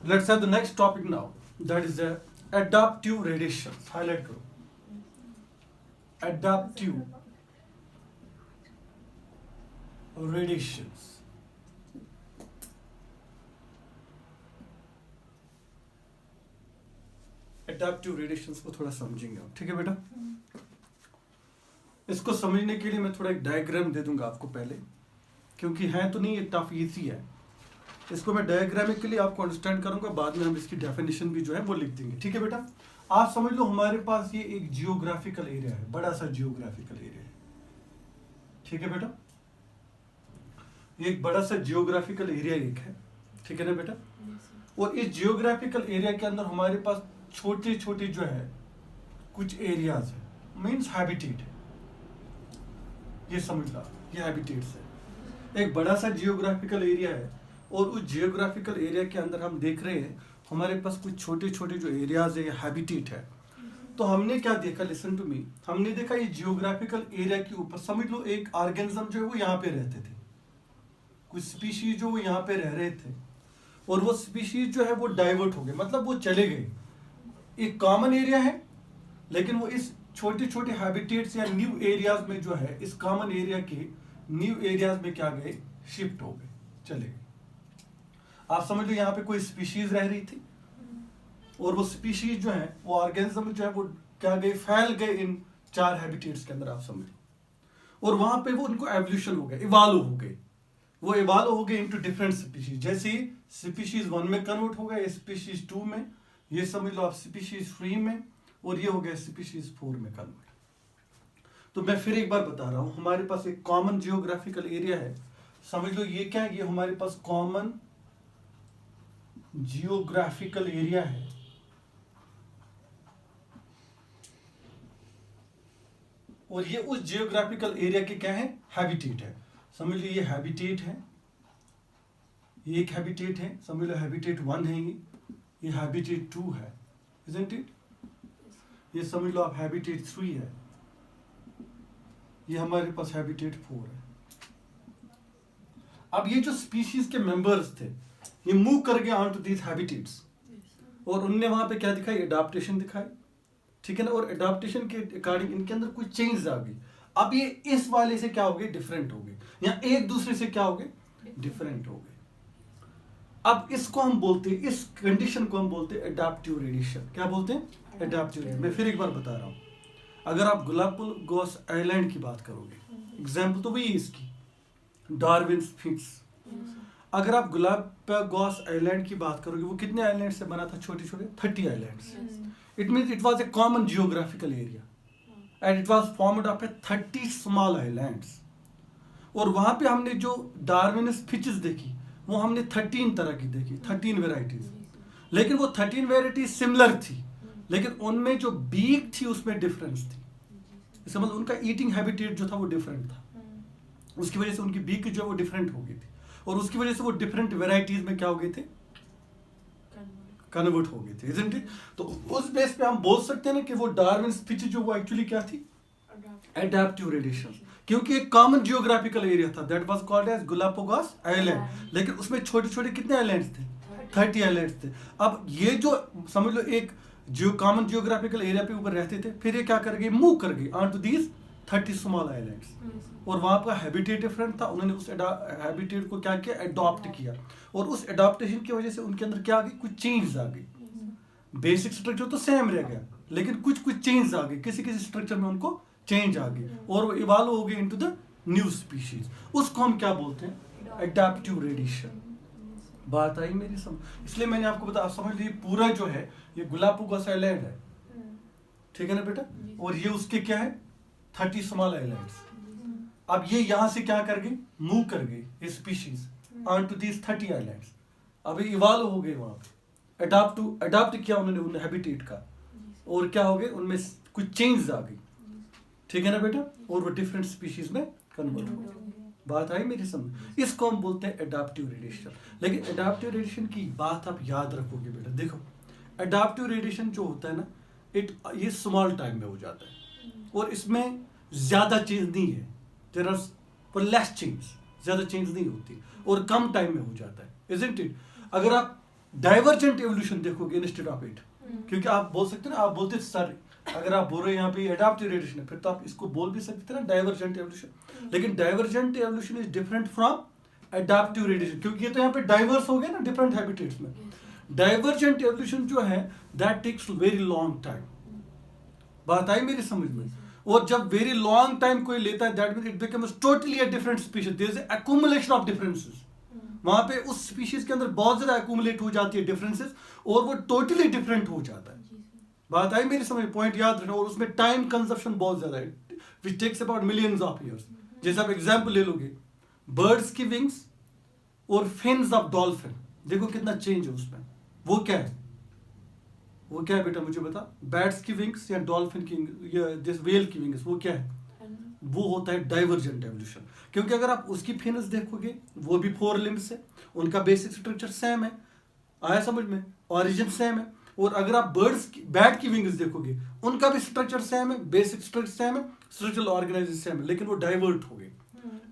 Let's have the next topic now. That is the adaptive radiations. Highlight करो. Adaptive radiations. Adaptive radiations को थोड़ा समझेंगे हम, ठीक है बेटा? इसको समझने के लिए मैं थोड़ा एक डायग्राम दे दूंगा आपको पहले, क्योंकि है तो नहीं, ये टफ इजी है. इसको मैं डायग्रामिकली आपको अंडरस्टैंड करूंगा, बाद में हम इसकी डेफिनेशन भी जो है वो लिख देंगे, ठीक है बेटा? आप समझ लो हमारे पास ये एक जियोग्राफिकल एरिया है, बड़ा सा जियोग्राफिकल एरिया है, ठीक है बेटा? ये एक बड़ा सा जियोग्राफिकल एरिया एक है, ठीक है ना बेटा? और इस जियोग्राफिकल एरिया के अंदर हमारे पास छोटे छोटे जो है कुछ एरियाज है, मीन्स हैबिटेट है. ये समझ लो, ये हैबिटेट्स है. एक बड़ा सा जियोग्राफिकल एरिया है और उस जियोग्राफिकल एरिया के अंदर हम देख रहे हैं हमारे पास कुछ छोटे छोटे जो एरियाज है, हैबिटेट है. तो हमने क्या देखा, लिसन टू मी, हमने देखा ये जियोग्राफिकल एरिया के ऊपर समझ लो एक ऑर्गेनिज्म जो है वो यहाँ पे रहते थे, कुछ स्पीशीज जो वो यहाँ पे रह रहे थे, और वो स्पीशीज जो है वो डाइवर्ट हो गए, मतलब वो चले गए. एक कॉमन एरिया है लेकिन वो इस छोटे छोटे हैबिटेट्स या न्यू एरियाज में जो है, इस कॉमन एरिया के न्यू एरियाज में क्या गए, शिफ्ट हो गए, चले गए. आप समझ लो यहाँ पे कोई स्पीशीज रह रही थी और वो स्पीशीज जो है, वो ऑर्गेनिज्म जो है वो क्या गए, फैल गए इन 4 हैबिटेट्स के अंदर, आप समझ लो. और वहां पे वो उनको एवोल्यूशन हो गया, इवॉल्व हो गए, वो इवॉल्व हो गए इनटू डिफरेंट स्पीशीज. जैसे स्पीशीज 1 में कन्वर्ट हो गए, स्पीशीज 2 में, ये समझ लो आप स्पीशीज 3 में, और ये हो गया स्पीशीज 4 में कन्वर्ट. तो मैं फिर एक बार बता रहा हूं, हमारे पास एक कॉमन जियोग्राफिकल एरिया है, समझ लो ये क्या है, ये हमारे पास कॉमन जियोग्राफिकल एरिया है. और ये उस जियोग्राफिकल एरिया के क्या है, हैबिटेट है. समझ लो ये हैबिटेट है, ये एक हैबिटेट है, समझ लो हैबिटेट 1 है, ये हैबिटेट 2 है, isn't it? ये समझ लो आप हैबिटेट 3 है, ये हमारे पास हैबिटेट 4 है. अब ये जो स्पीशीज के मेंबर्स थे ये मूव कर गए ऑन टू दीज हैबिटेट्स, और उनने वहां पे क्या दिखाई, एडाप्टेशन दिखाई, ठीक है ना? और एडाप्टेशन के अकॉर्डिंग इनके अंदर कुछ चेंज आ गई. अब ये इस वाले से क्या हो गए, डिफरेंट हो गए, या एक दूसरे से क्या हो गए, डिफरेंट हो गए. अब इसको हम बोलते हैं, इस कंडीशन को हम बोलते हैं एडाप्टिव रेडिएशन. क्या बोलते हैं, एडाप्टिव रेडिएशन. मैं फिर एक बार बता रहा हूँ, अगर आप गालापागोस आइलैंड की बात करोगे, एग्जाम्पल तो वही है इसकी, डार्विन फिट्स. अगर आप गालापागोस आइलैंड की बात करोगे, वो कितने आइलैंड से बना था, छोटे छोटे 30 islands. It means it was a common geographical area and it was formed of A 30 small islands. और वहां पे हमने जो डार्विनस फिशेस देखी, वो हमने 13 तरह की देखी, 13 वेराइटीज. लेकिन वो 13 वेराइटीज सिमिलर थी, लेकिन उनमें जो बीक थी उसमें डिफरेंस थी. इसका मतलब उनका ईटिंग हैबिटेट जो था वो डिफरेंट था, उसकी वजह से उनकी बीक जो है वो डिफरेंट हो गई थी, और उसकी वजह से वो डिफरेंट वेराइटीज में क्या हो गए थे, कन्वर्ट हो गए थे, isn't it? तो उस बेस पे हम बोल सकते हैं ना कि वो डार्विन फिश जो वो एक्चुअली क्या थी, एडाप्टिव रेडिएशन. क्योंकि एक कॉमन जियोग्राफिकल एरिया था, that was called as Galapagos island, लेकिन उसमें छोटे छोटे कितने आइलैंड्स थे, 30 आइलैंड्स थे. अब ये जो समझ लो एक कॉमन जियोग्राफिकल एरिया पे ऊपर रहते थे, फिर ये क्या कर गए, मूव कर गए on to these 30 small islands. और वहां का हैबिटेट डिफरेंट था, उन्होंने उस हैबिटेट को क्या किया, अडॉप्ट किया, और उस अडॉप्टेशन की वजह से उनके अंदर क्या आ गई, कुछ चेंज आ गई. बेसिक स्ट्रक्चर तो सेम रह गया, लेकिन कुछ कुछ चेंज आ गए, किसी किसी स्ट्रक्चर में उनको चेंज आ गई, और वो इवॉल्व हो गए इनटू द न्यू स्पीशीज. उसको हम क्या बोलते हैं, एडाप्टिव रेडिएशन. बात आई मेरी समझ? इसलिए मैंने आपको बताया, समझ लीजिए पूरा जो है ये गालापागोस आइलैंड है, ठीक है ना बेटा? और ये उसके क्या है, 30 स्मॉल आइलैंड्स. अब ये यहाँ से क्या कर गए, मूव कर गए ये species on to these 30 islands. अब ये इवॉल्व हो गए वहां पे, अडॉप्ट किया उन्होंने उन हैबिटेट का, और क्या हो गए, उनमें कुछ चेंज आ गई, ठीक है ना बेटा? और वो डिफरेंट स्पीशीज में कन्वर्ट हो गए. बात आई मेरी समझ? इसको हम बोलते हैं एडाप्टिव रेडिएशन. लेकिन एडाप्टिव रेडिएशन की बात आप याद रखोगे बेटा. देखो एडाप्टिव रेडिएशन जो होता है ना, ये स्मॉल टाइम में हो जाता है, और इसमें ज्यादा चेंज नहीं है, देयर आर लेस चेंज, ज्यादा चेंज नहीं होती, और कम टाइम में हो जाता है, isn't it? अगर आप डाइवर्जेंट एवोल्यूशन देखोगे इंस्टेड ऑफ इट, क्योंकि आप बोल सकते हो ना, आप बोलते सर अगर आप बोल रहे हैं यहाँ पे एडाप्टिव रेडिएशन है, फिर तो आप इसको बोल भी सकते थे ना डाइवर्जेंट एवोल्यूशन, लेकिन divergent evolution is different from adaptive radiation, क्योंकि ये तो यहाँ पे डाइवर्स हो गया ना डिफरेंट हैबिटेट्स में। डाइवर्जेंट एवोल्यूशन जो है that takes very long time, बात आई मेरी समझ में। और जब वेरी लॉन्ग टाइम कोई लेता है that means it becomes totally a different species, there is accumulation of differences, वहां पे उस स्पीशीज के अंदर बहुत ज्यादा एक्यूमुलेट हो जाती है डिफरेंसेस और वो टोटली डिफरेंट हो जाता है। बात आई मेरी समझ, पॉइंट याद रखना। और उसमें टाइम कंजप्शन बहुत ज्यादा है, which takes about millions of years. जैसे आप एग्जांपल ले लोगे बर्ड्स की विंग्स और फिन्स ऑफ डॉल्फिन, देखो कितना चेंज है उसमें। वो क्या है, वो क्या है बेटा मुझे बता। बैट्स की विंग्स या डॉल्फिन की या जिस वेल की विंग्स, वो क्या है, वो होता है डाइवर्जेंट एवोल्यूशन। क्योंकि अगर आप उसकी फिनस देखोगे वो भी 4 लिम्ब्स है, उनका बेसिक स्ट्रक्चर सेम है, आया समझ में, ओरिजिन सेम है। और अगर आप बैट की विंग्स देखोगे उनका भी स्ट्रक्चर सेम है, बेसिक स्ट्रक्चर सेम है, स्ट्रक्चरल ऑर्गेनाइजेशन सेम है, लेकिन वो डाइवर्ट हो गए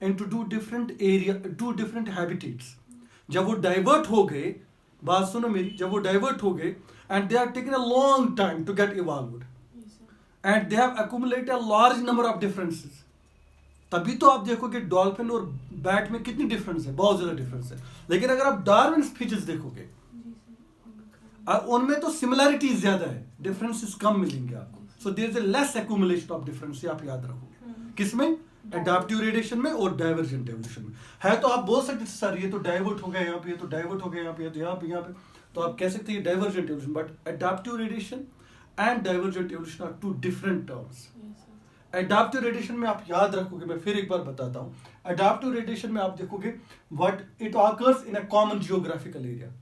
into 2 different area, 2 different habitats. जब वो डाइवर्ट हो गए, बात सुनो मेरी, जब वो डाइवर्ट हो गए and they are taken a long time to get evolved and they have accumulated a large number of differences, तभी तो आप देखोगे डॉल्फिन और बैट में कितनी डिफरेंस है, बहुत ज्यादा डिफरेंस है। लेकिन अगर आप डार्विन स्पीशीज देखोगे उनमें तो सिमिलैरिटीज ज्यादा है, डिफरेंसेस कम मिलेंगे आपको। So there is a less accumulation of difference, आप याद रखोगे किसमें, एडाप्टिव रेडिएशन में और डाइवर्जेंट एवोल्यूशन में। है तो आप बोल सकते सर ये तो डाइवर्ट हो गया यहाँ पे, ये तो डाइवर्ट हो गया यहाँ पे, तो यहाँ पे, तो आप कह सकते हैं divergent evolution. But adaptive radiation and divergent evolution are 2 different terms. Adaptive radiation में आप याद रखोगे, मैं फिर एक बार बताता हूँ, एडाप्टिव रेडिएशन में आप देखोगे what it occurs in a common geographical area,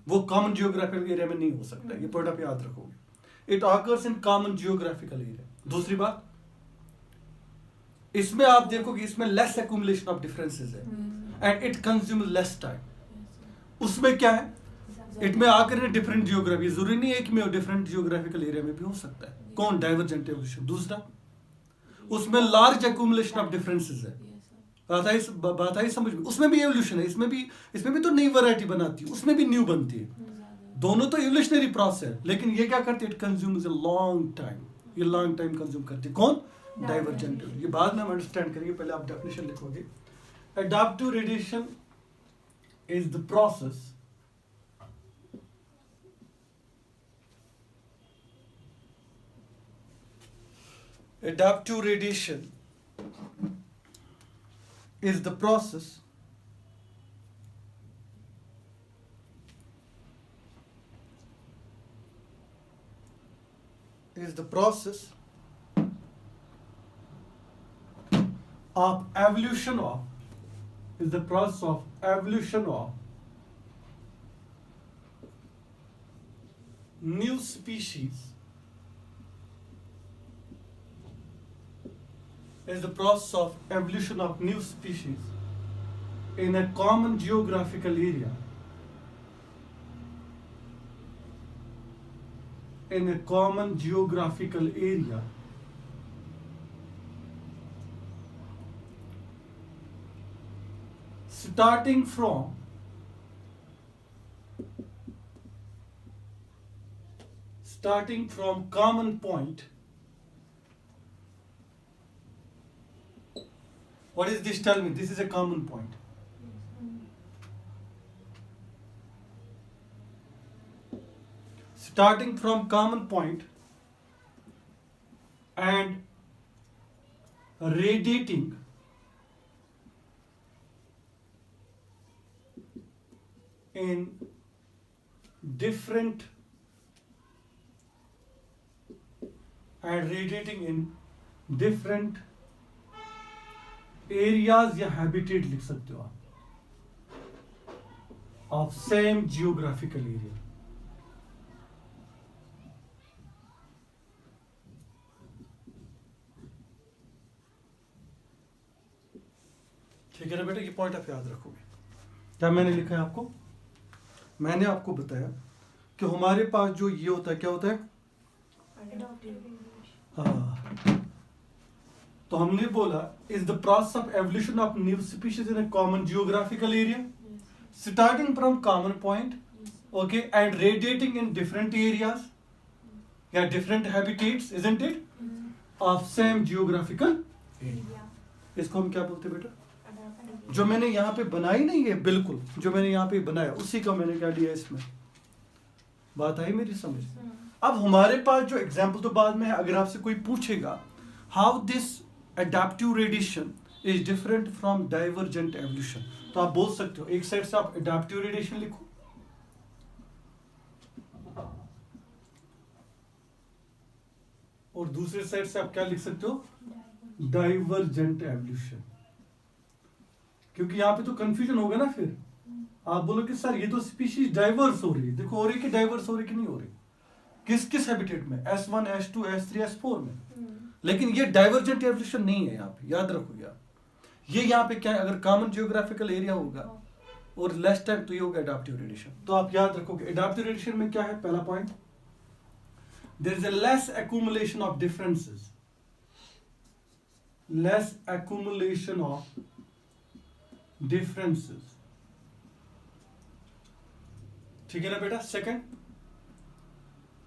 वो कॉमन जियोग्राफिकल एरिया में नहीं हो सकता, ये पॉइंट आप याद रखोगे। It occurs in common geographical area. दूसरी बात, इसमें आप देखोगे इसमें लेस एक्यूमुलेशन ऑफ डिफरेंसेस है and it consume less time. उसमें क्या है, इट में आकर डिफरेंट जियोग्राफी, जरूरी नहीं है कि मैं डिफरेंट जियोग्राफिकल एरिया में भी हो सकता है, कौन, डाइवर्जेंट एवोल्यूशन। दूसरा, उसमें लार्ज एक्यूमुलेशन ऑफ डिफरेंसेस है, बात आई समझ में। उसमें भी एवोल्यूशन है, इसमें भी तो नई वैरायटी बनाती है, उसमें भी न्यू बनती है, दोनों तो एवोल्यूशनरी प्रोसेस है। लेकिन ये क्या करती है, it consumes a long time, ये लॉन्ग टाइम कंज्यूम करती है, कौन, डाइवर्जेंट। ये बाद में हम अंडरस्टैंड करेंगे, पहले आप डेफिनेशन लिखोगे। Adaptive radiation is the process adaptive radiation is the process of evolution of new species, is the process of evolution of new species in a common geographical area, starting from common point. What is this? Tell me. This is a common point. Starting from common point and radiating in different areas या habitat लिख सकते हो आप of same geographical area. ठीक है ना बेटा, ये पॉइंट आप याद रखोगे। क्या मैंने लिखा है आपको, मैंने आपको बताया कि हमारे पास जो ये होता है, क्या होता है, हाँ, तो हमने बोला is the process of evolution of new species in a common geographical area starting from common point Okay, and radiating in different areas, yeah, different habitats, isn't it? Of same geographical area. इसको हम क्या बोलते हैं बेटा? जो मैंने यहाँ पे बनाई नहीं है, बिल्कुल जो मैंने यहाँ पे बनाया उसी का मैंने क्या लिया इसमें। बात आई मेरी समझ? अब हमारे पास जो एग्जाम्पल तो बाद में है, अगर आपसे कोई पूछेगा how this adaptive radiation is different from divergent evolution, तो आप बोल सकते हो एक साइड से आप एडेप्टिव रेडिएशन लिखो और दूसरे साइड से आप क्या लिख सकते हो, डाइवर्जेंट एवोल्यूशन। क्योंकि यहाँ पे तो कंफ्यूजन होगा ना, फिर आप बोलो कि सर ये तो स्पीशीज डाइवर्स हो रही है, देखो हो रही कि डाइवर्स हो रही कि नहीं हो रही, किस किस हैबिटेट में, S1 S2 S3 S4 में। लेकिन ये डाइवर्जेंट एवोल्यूशन नहीं है यहाँ पे, याद रखो यार। ये यहाँ पे क्या है, अगर कॉमन जियोग्राफिकल एरिया होगा और लेस टाइम तो ये होगा एडाप्टिव रेडिएशन। तो आप याद रखोगे एडाप्टिव रेडिएशन में क्या है, पहला point, there is a less accumulation of differences, less accumulation of differences, ठीक है ना बेटा। Second,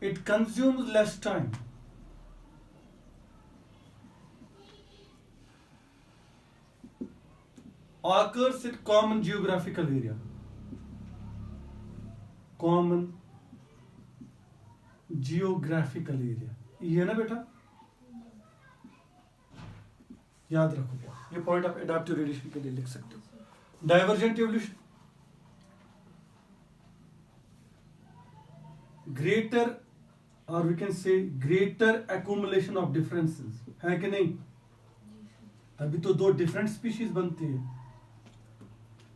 it consumes less time, occurs in common geographical area, common geographical area, ये है ना बेटा, याद रखो ये पॉइंट आप एडाप्टिव रेडिएशन के लिए लिख सकते हो। डाइवर्जेंट एवोल्यूशन, ग्रेटर और we can say greater accumulation of differences, है कि नहीं, तभी तो दो डिफरेंट स्पीशीज बनती है।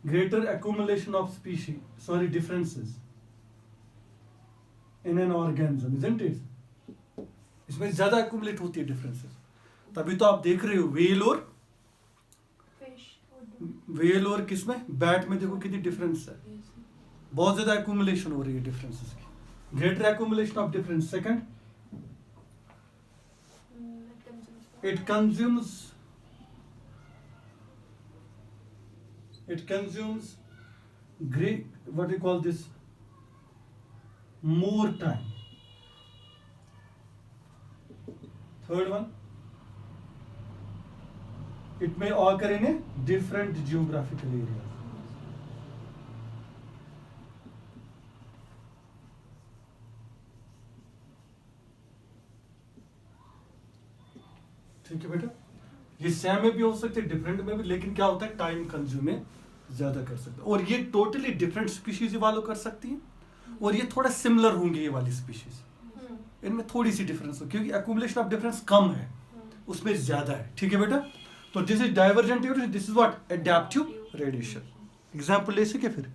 Greater accumulation of species, sorry differences in an organism, isn't it, इसमें ज्यादा accumulate होती है डिफरेंसेस, तभी तो आप देख रहे हो वेल और किसमें, बैट में देखो कितनी डिफरेंस है, बहुत ज्यादा accumulation हो रही है डिफरेंसेस की। Greater accumulation of difference. Second, it consumes great, what do you call this, more time. Third one, it may occur in a different geographical area. ठीक है बेटा, ये सेम में भी हो सकते हैं, डिफरेंट में भी, लेकिन क्या होता है टाइम कंज्यूमिंग ज्यादा कर सकते हैं। और ये टोटली डिफरेंट स्पीशीज इवॉल्व कर सकती हैं और ये थोड़ा सिमिलर होंगे ये वाली स्पीशीज, इनमें थोड़ी सी डिफरेंस हो, क्योंकि एक्यूमुलेशन ऑफ डिफरेंस कम है, उसमें ज्यादा है। ठीक है बेटा, तो this is divergent radiation, this is what, adaptive radiation. Example ले सके फिर,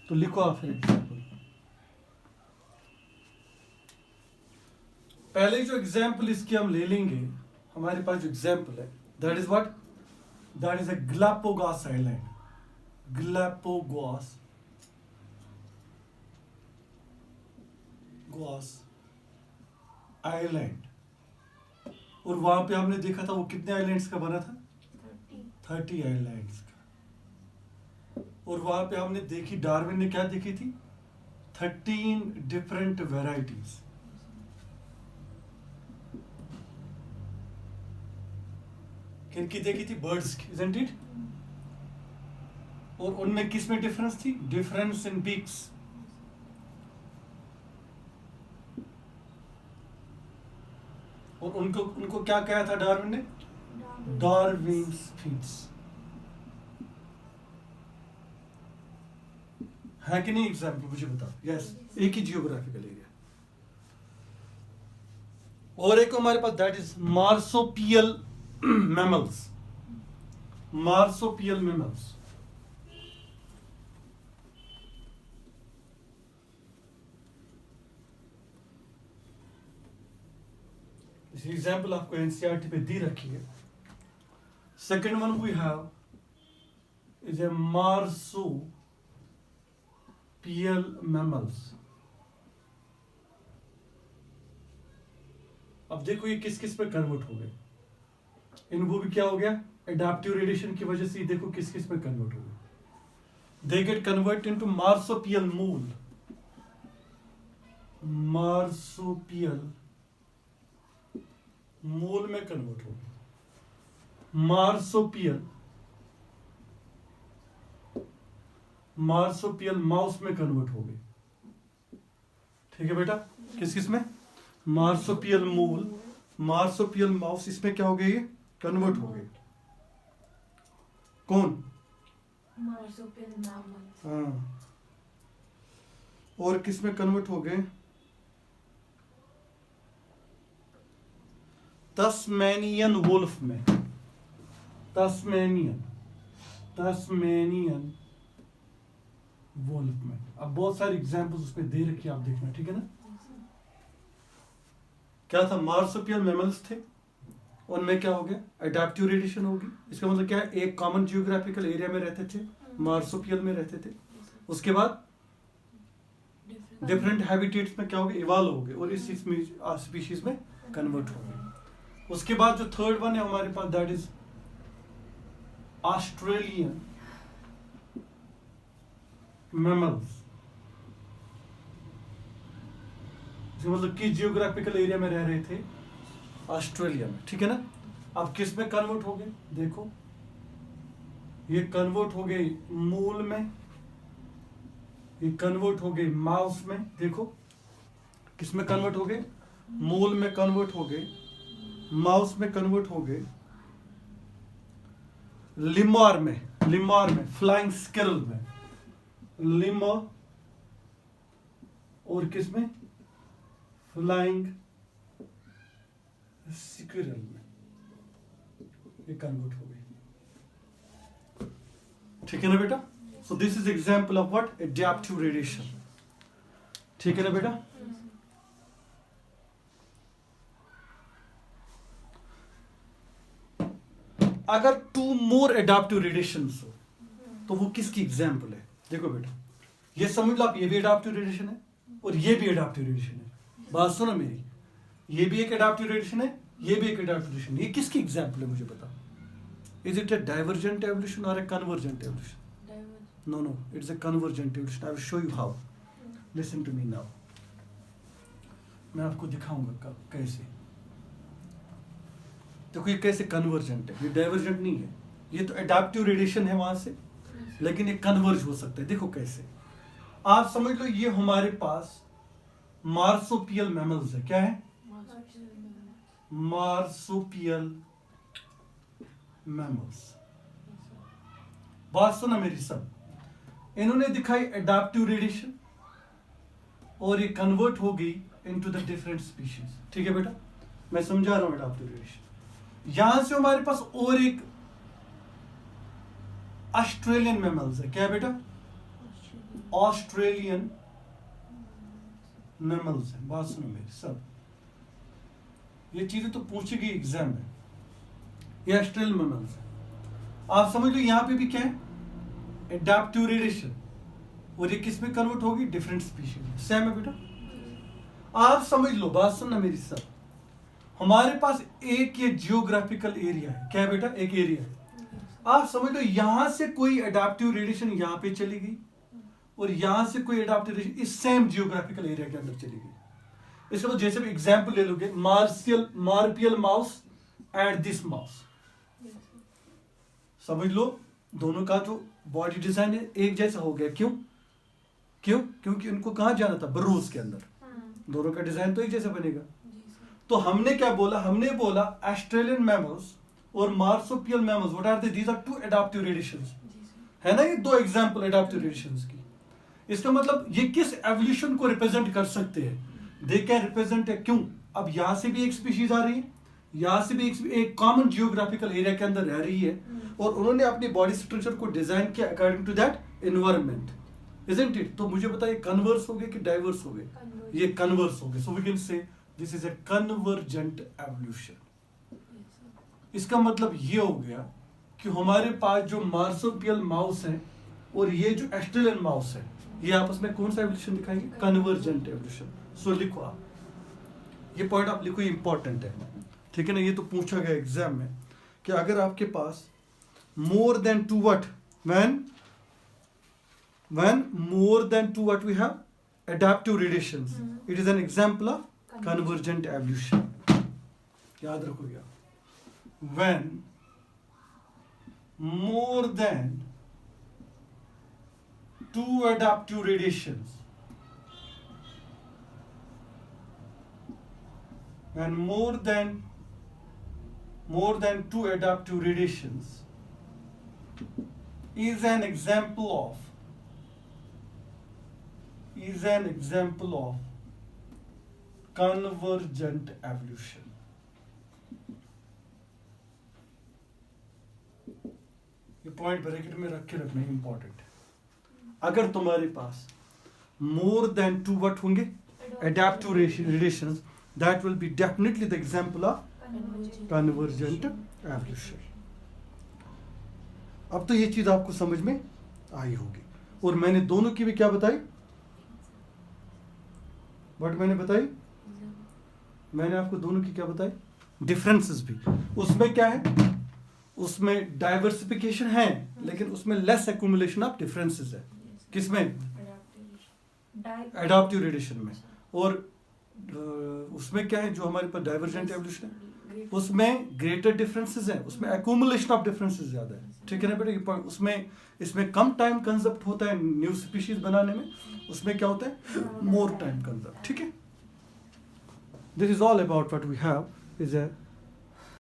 तो लिखो आप फिर एग्जाम्पल। पहले जो एग्जाम्पल इसकी हम ले लेंगे, हमारे पास जो एग्जाम्पल है that is what, that is a Galapagos island, Galapagos island. और वहां पे हमने देखा था वो कितने आइलैंड्स का बना था, 30 आइलैंड्स का। और वहां पे हमने देखी, डार्विन ने क्या देखी थी, 13 डिफरेंट वेराइटीज। किनकी देखी थी, बर्ड्स की, isn't it? और उनमें किस में डिफरेंस थी, डिफरेंस इन बीक्स। और उनको क्या कहा था डार्विन ने, डार्विन्स फीट्स, है कि नहीं एग्जाम्पल, मुझे बताओ। यस, एक ही जियोग्राफिकल एरिया। और एक हमारे पास that is marsupial mammals. Marsupial mammals, इसकी एग्जाम्पल आपको एनसीईआरटी पे दी रखी है। Second one we have is a marsupial mammals. अब देखो ये किस किस पे कन्वर्ट हो गए, इनको भी क्या हो गया, एडाप्टिव रेडिएशन की वजह से। देखो किस किस पे कन्वर्ट हो गए, दे गेट कन्वर्ट इनटू मार्सोपियल मूल। मार्सोपियल मूल में कन्वर्ट हो गए। मार्सोपियल माउस में कन्वर्ट हो गए। ठीक है बेटा, किस किस में, मार्सोपियल मूल, मार्सोपियल माउस, इसमें क्या हो गए, ये कन्वर्ट हो गए। कौन, हाँ, और किस में कन्वर्ट हो गए, तस्मेनियन वुल्फ में। तस्मेनियन वुल्फ में। अब बहुत सारे एग्जांपल्स उसमें दे रखी है, आप देखना, ठीक है ना। क्या था, मार्सोपियल मैमल्स थे, उनमें क्या हो गया, एडाप्टिव रेडिएशन होगी। इसका मतलब क्या है, एक कॉमन जियोग्राफिकल एरिया में रहते थे, मार्सोपियल में रहते थे। उसके बाद डिफरेंट हैबिटेट्स में क्या हो गए, इवॉल्व हो गए और इस स्पीशीज में कन्वर्ट हो गए। उसके बाद जो थर्ड वन है हमारे पास, दैट इज ऑस्ट्रेलियन मैमल्स। मतलब किस जियोग्राफिकल एरिया में रह रहे थे, ऑस्ट्रेलिया में, ठीक है ना। अब किस में कन्वर्ट हो गए, देखो ये कन्वर्ट हो गए मूल में, ये कन्वर्ट हो गए माउस में। देखो किस में कन्वर्ट हो गए, मूल में कन्वर्ट हो गए, माउस में कन्वर्ट हो गए, लिमॉर में, फ्लाइंग स्क्विरल में, लिमॉर, और किस में, फ्लाइंग स्क्विरल में ये कन्वर्ट हो गई। ठीक है ना बेटा। So this is example of what, adaptive radiation. ठीक है ना बेटा। अगर 2 मोर एडाप्टिव रेडिएशंस हो तो वो किसकी एग्जांपल है, देखो बेटा, ये समझ लो आप, ये भी एडाप्टिव रेडिएशन है और ये भी एडाप्टिव रेडिएशन है। बात सुनो मेरी, ये भी एक एडाप्टिव रेडिएशन है, ये भी एक एडाप्टिव रेडिएशन है। ये किसकी एग्जांपल है मुझे बता। Is it a divergent evolution और a convergent evolution? No, it's a convergent evolution. I will show you how. Listen to me now, मैं आपको दिखाऊंगा कैसे। देखो ये कैसे कन्वर्जेंट है, ये डाइवर्जेंट नहीं है। ये तो एडाप्टिव रेडिएशन है वहां से, लेकिन ये कन्वर्ज हो सकता है। देखो कैसे, आप समझ लो ये हमारे पास मार्सोपियल मैमल्स है। क्या है, मार्सोपियल मैमल्स। बात सुना मेरी सब, इन्होंने दिखाई एडाप्टिव रेडिएशन और ये कन्वर्ट हो गई इनटू द डिफरेंट स्पीशीज। ठीक है बेटा, मैं समझा रहा हूं एडाप्टिव रेडिएशन। यहां से हमारे पास और एक ऑस्ट्रेलियन मैमल्स है। क्या है बेटा, ऑस्ट्रेलियन मैमल्स है। बात सुनो मेरी सब, ये चीजें तो पूछी गई एग्जाम में। ये ऑस्ट्रेलियन मैमल्स है, आप समझ लो यहां पे भी क्या है, एडाप्टिव रेडिएशन, और ये किस में कन्वर्ट होगी, डिफरेंट स्पीशीज। सेम है बेटा, आप समझ लो। बात सुनना मेरी सब, हमारे पास एक ये जियोग्राफिकल एरिया है। क्या है बेटा, एक एरिया है। आप समझ लो यहां से कोई एडाप्टिव रेडिएशन यहां पे चली गई और यहां से कोई एडाप्टिव रेडिएशन इस सेम जियोग्राफिकल एरिया के अंदर चली गई। इसका मतलब जैसे भी एग्जांपल ले लोगे, मार्सोपियल माउस एंड दिस माउस, समझ लो दोनों का जो बॉडी डिजाइन है एक जैसा हो गया। क्यों, क्योंकि उनको कहां जाना था, बरूज के अंदर, दोनों का डिजाइन तो एक जैसा बनेगा। तो हमने क्या बोला, हमने बोला ऑस्ट्रेलियन मैमल्स और marsupial mammals, what are they, these are 2 adaptive radiations, है ना। ये 2 एग्जांपल एडाप्टिव रेडिएशंस की। इसका मतलब ये किस एवोल्यूशन को रिप्रेजेंट कर सकते हैं, दे कैन रिप्रेजेंट है। क्यों, अब यहाँ से भी एक स्पीशीज आ रही है, यहाँ से भी एक कॉमन जियोग्राफिकल एरिया के अंदर रह रही है, और उन्होंने अपनी बॉडी स्ट्रक्चर को डिजाइन किया according to that environment, isn't it? तो मुझे बताइए कन्वर्स हो गए कि डाइवर्स हो गए? ये कन्वर्स हो गए. So we can say this is a convergent evolution. इसका मतलब ये हो गया कि हमारे पास जो मार्सोपियल माउस है और ये जो ऑस्ट्रेलियन माउस है, ये आपस में कौन सा एवोल्यूशन दिखाएंगे? Convergent evolution. सो लिखो आप, ये पॉइंट आप लिखो, इंपॉर्टेंट है, ठीक है ना? ये तो पूछा गया एग्जाम में कि अगर आपके पास more than two what, when more than two what we have adaptive relations, it is an example of convergent evolution. याद रखोगे आप. When more than two adaptive relations, when more than two adaptive relations is an example of convergent evolution. ये point bracket में रख के रखना important है. अगर तुम्हारे पास मोर देन टू व्हाट होंगे adaptive relations, that will be definitely the example of convergent evolution. अब तो ये चीज आपको समझ में आई होगी. और मैंने दोनों की भी क्या बताई, बट मैंने आपको दोनों की क्या बताई, डिफरेंसेस भी. उसमें क्या है, उसमें डाइवर्सिफिकेशन है, लेकिन उसमें लेस एक्यूमुलेशन ऑफ डिफरेंसेस है. किसमें? एडाप्टिव रिलेशन में. और उसमें क्या है, जो हमारे पास डाइवर्जेंट एवोल्यूशन है, उसमें ग्रेटर डिफरेंसेस हैं, उसमें एक्यूमुलेशन ऑफ डिफरेंसेस ज्यादा है. ठीक है ना बेटा? उसमें इसमें कम टाइम कंजप्ट होता है न्यू स्पीशीज बनाने में, उसमें क्या होता है, मोर टाइम कंजप्ट. ठीक है. This is all about what we have is a